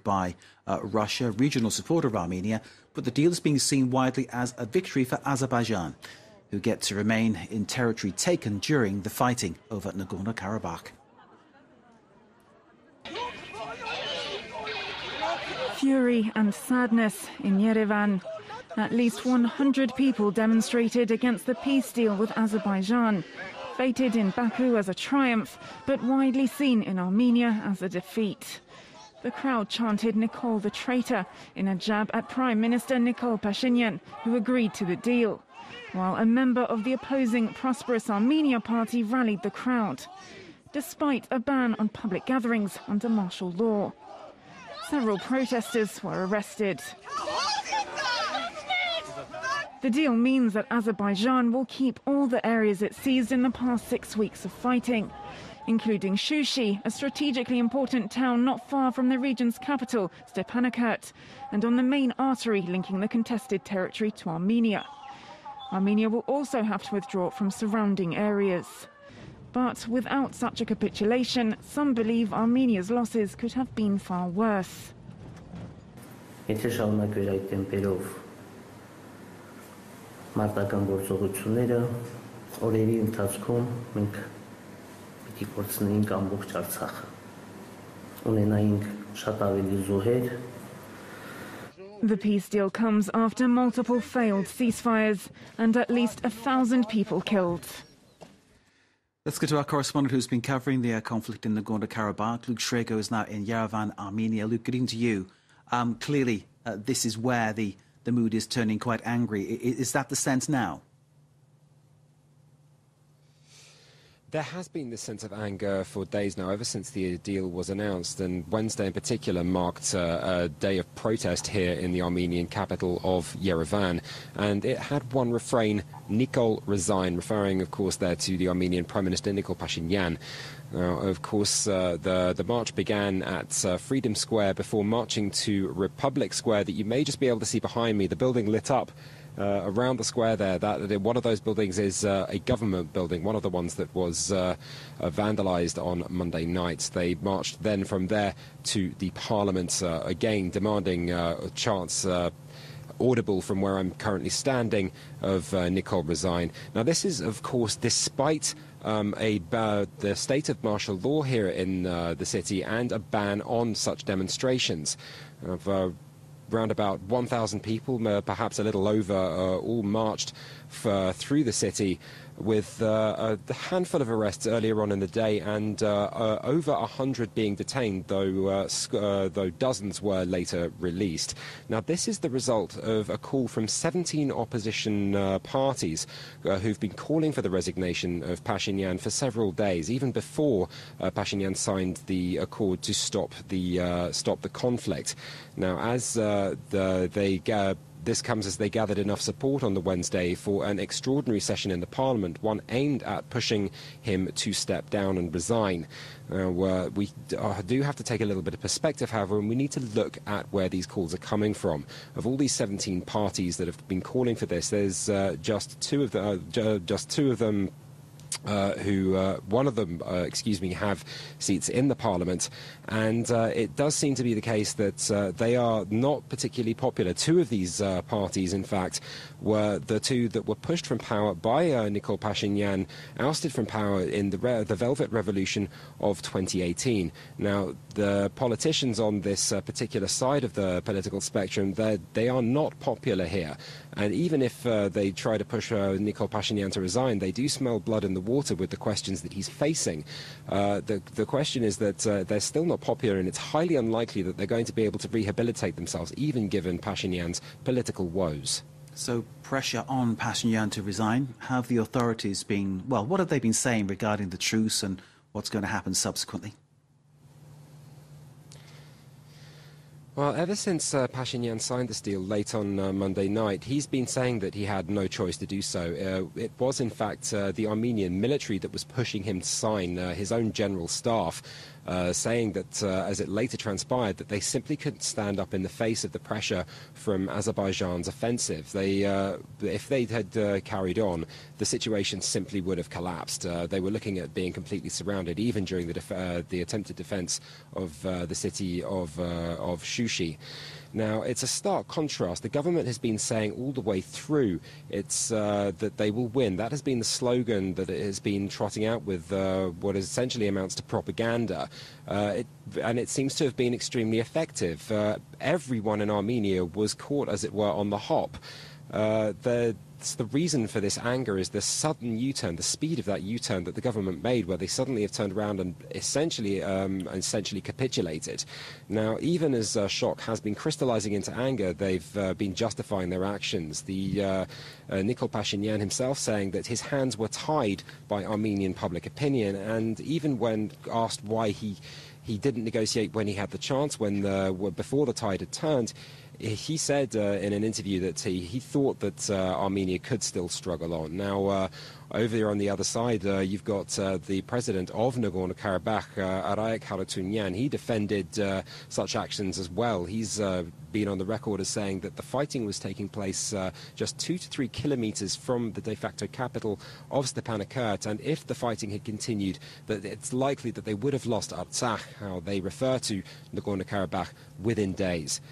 by Russia, regional supporter of Armenia, but the deal is being seen widely as a victory for Azerbaijan, who get to remain in territory taken during the fighting over Nagorno-Karabakh. Fury and sadness in Yerevan. At least 100 people demonstrated against the peace deal with Azerbaijan, fated in Baku as a triumph, but widely seen in Armenia as a defeat. The crowd chanted Nikol the traitor in a jab at Prime Minister Nikol Pashinyan, who agreed to the deal, while a member of the opposing Prosperous Armenia party rallied the crowd, despite a ban on public gatherings under martial law. Several protesters were arrested. The deal means that Azerbaijan will keep all the areas it seized in the past 6 weeks of fighting, including Shushi, a strategically important town not far from the region's capital, Stepanakert, and on the main artery linking the contested territory to Armenia. Armenia will also have to withdraw from surrounding areas. But without such a capitulation, some believe Armenia's losses could have been far worse. Մարտական գործողությունները օրերի ընթացքում մենք պիտի կորցնեինք ամբողջ Արցախը, ունենայինք շատ ավելի զոհեր. The peace deal comes after multiple failed ceasefires and at least 1,000 people killed. Let's go to our correspondent who's been covering the conflict in Nagorno-Karabakh. Luke Shrego is now in Yerevan, Armenia. Luke, good evening to you. Clearly, this is where the mood is turning quite angry. Is that the sense now? There has been this sense of anger for days now, ever since the deal was announced, and Wednesday in particular marked a day of protest here in the Armenian capital of Yerevan, and it had one refrain, Nikol resign, referring of course there to the Armenian Prime Minister Nikol Pashinyan. Now, of course, the march began at Freedom Square before marching to Republic Square that you may just be able to see behind me, the building lit up. Around the square there, one of those buildings is a government building, one of the ones that was vandalised on Monday night. They marched then from there to the Parliament, again demanding chants audible from where I'm currently standing of Nikol resign. Now this is of course despite the state of martial law here in the city and a ban on such demonstrations. Around about 1,000 people, perhaps a little over, all marched through the city, with a handful of arrests earlier on in the day and over 100 being detained, though dozens were later released. Now, this is the result of a call from 17 opposition parties who've been calling for the resignation of Pashinyan for several days, even before Pashinyan signed the accord to stop the conflict. Now, as this comes as they gathered enough support on the Wednesday for an extraordinary session in the Parliament, one aimed at pushing him to step down and resign. We do have to take a little bit of perspective, however, and we need to look at where these calls are coming from. Of all these 17 parties that have been calling for this, there's just two of them one of them, have seats in the Parliament, and it does seem to be the case that they are not particularly popular. Two of these parties, in fact, were the two that were pushed from power by Nikol Pashinyan, ousted from power in the Velvet Revolution of 2018. Now, the politicians on this particular side of the political spectrum, they are not popular here. And even if they try to push Nikol Pashinyan to resign, they do smell blood in the water with the questions that he's facing. The question is that they're still not popular, and it's highly unlikely that they're going to be able to rehabilitate themselves, even given Pashinyan's political woes. So pressure on Pashinyan to resign. Have the authorities been, well, what have they been saying regarding the truce and what's going to happen subsequently? Well, ever since Pashinyan signed this deal late on Monday night, he's been saying that he had no choice to do so. It was, in fact, the Armenian military that was pushing him to sign. His own general staff saying that, as it later transpired, that they simply couldn't stand up in the face of the pressure from Azerbaijan's offensive. If they had carried on, the situation simply would have collapsed. They were looking at being completely surrounded, even during the attempted defense of the city of Shushi. Now, it's a stark contrast. The government has been saying all the way through that they will win. That has been the slogan that it has been trotting out with what essentially amounts to propaganda. And it seems to have been extremely effective. Everyone in Armenia was caught, as it were, on the hop. The reason for this anger is the sudden U-turn, the speed of that U-turn that the government made, where they suddenly have turned around and essentially capitulated. Now, even as shock has been crystallizing into anger, they've been justifying their actions. Nikol Pashinyan himself saying that his hands were tied by Armenian public opinion, and even when asked why he didn't negotiate when he had the chance, before the tide had turned, he said in an interview that he thought that Armenia could still struggle on. Now, over there on the other side, you've got the president of Nagorno-Karabakh, Arayik Harutyunyan. He defended such actions as well. He's been on the record as saying that the fighting was taking place just 2 to 3 kilometers from the de facto capital of Stepanakert, and if the fighting had continued, that it's likely that they would have lost Artsakh, how they refer to Nagorno-Karabakh, within days.